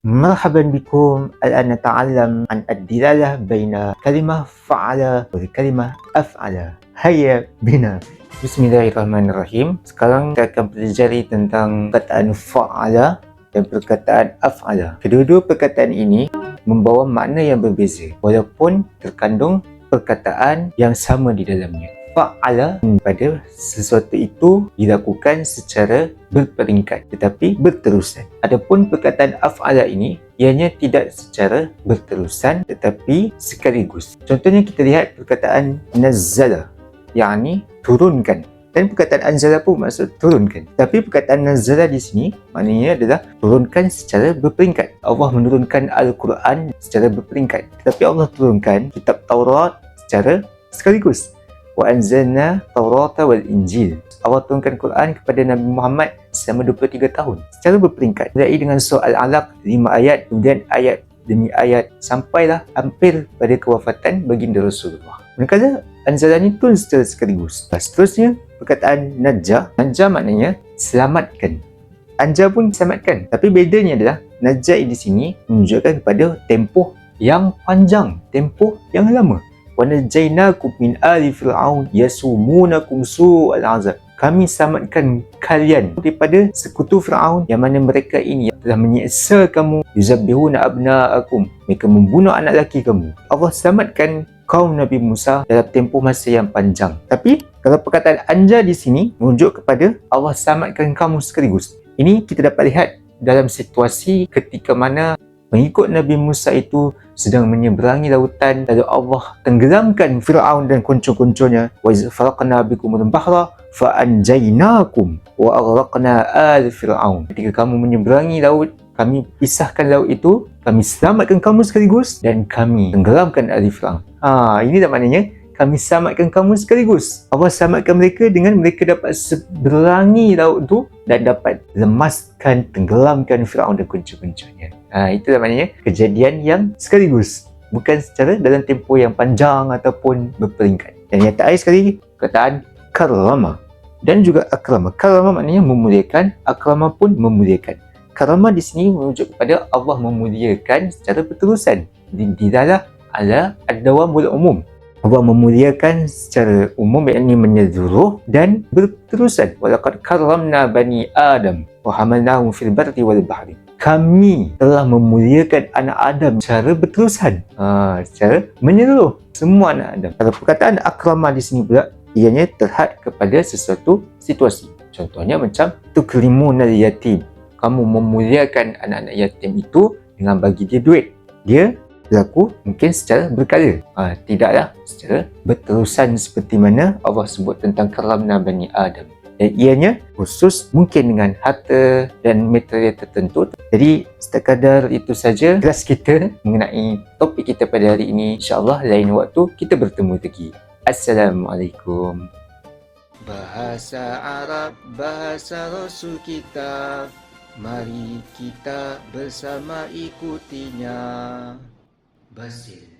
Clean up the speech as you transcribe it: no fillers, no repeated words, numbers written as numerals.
مرحبا بكم. الآن نتعلم عن الدلالة بين كلمة فعل وكلمة أفعل. هيا بنا. Bismillahirrahmanirrahim. Sekarang kita akan pelajari tentang perkataan fa'ala dan perkataan af'ala. Kedua-dua perkataan ini membawa makna yang berbeza walaupun terkandung perkataan yang sama di dalamnya. Fa'ala pada sesuatu itu dilakukan secara berperingkat tetapi berterusan. Adapun perkataan af'ala ini ianya tidak secara berterusan tetapi sekaligus. Contohnya kita lihat perkataan nazzala, yakni turunkan, dan perkataan anzala pun maksud turunkan. Tapi perkataan nazzala di sini maknanya adalah turunkan secara berperingkat. Allah menurunkan Al-Quran secara berperingkat, tetapi Allah turunkan kitab Taurat secara sekaligus. Wa anzalna Taurata wal Injil. Allah turunkan Quran kepada Nabi Muhammad selama 23 tahun secara berperingkat. Mulai dengan surah Al-Alaq 5 ayat, kemudian ayat demi ayat sampailah hampir pada kewafatan baginda Rasulullah. Manakala anzala ni turun secara sekaligus. Seterusnya perkataan najah. Najah maknanya selamatkan. Anja pun selamatkan. Tapi bedanya adalah najah di sini menunjukkan kepada tempoh yang panjang, tempoh yang lama. وَنَجَّيْنَاكُمْ مِنْ آلِ فِرْعَوْنَ يَسُومُونَكُمْ سُوءَ الْعَذَابِ. Kami selamatkan kalian daripada sekutu Fir'aun yang mana mereka ini telah menyiksa kamu. يُذَبِّحُونَ أَبْنَاءَكُمْ. Mereka membunuh anak lelaki kamu. Allah selamatkan kaum Nabi Musa dalam tempoh masa yang panjang. Tapi kalau perkataan anja di sini menunjuk kepada Allah selamatkan kamu sekaligus. Ini kita dapat lihat dalam situasi ketika mana pengikut Nabi Musa itu sedang menyeberangi lautan, lalu Allah tenggelamkan Fir'aun dan kuncung-kuncungnya. Wa iz faraqna bikumul bahra fa anjaynakum wa aghraqna al Fir'aun. Ketika kamu menyeberangi laut, kami pisahkan laut itu, kami selamatkan kamu sekaligus dan kami tenggelamkan ahli Fir'aun. Ini dah maknanya kami selamatkan kamu sekaligus. Allah selamatkan mereka dengan mereka dapat seberangi laut itu dan dapat lemaskan, tenggelamkan Fir'aun dan kuncung-kuncungnya. Itulah maknanya kejadian yang sekaligus, bukan secara dalam tempoh yang panjang ataupun berperingkat. Dan yang terakhir sekali, perkataan karama dan juga akrama. Karama maknanya memuliakan, akrama pun memuliakan. Karama di sini merujuk kepada Allah memuliakan secara berterusan. Didalah ala ad-dawamul umum. Allah memuliakan secara umum, yakni menyeluruh dan berterusan. Walaqad karramna bani Adam wa hamalnahum fil barri wal bahri. Kami telah memuliakan anak Adam secara berterusan, secara menyeluruh semua anak Adam. Kalau perkataan akrama di sini pula, ianya terhad kepada sesuatu situasi. Contohnya macam tukrimunal yatim. Kamu memuliakan anak-anak yatim itu dengan bagi dia duit. Dia berlaku mungkin secara berkala, tidaklah secara berterusan seperti mana Allah sebut tentang karamna bani Adam. Dan ianya khusus mungkin dengan harta dan material tertentu. Jadi sekadar itu saja kelas kita mengenai topik kita pada hari ini. InsyaAllah lain waktu kita bertemu lagi. Assalamualaikum. Bahasa Arab, bahasa Rasul kita. Mari kita bersama ikutinya. Basil.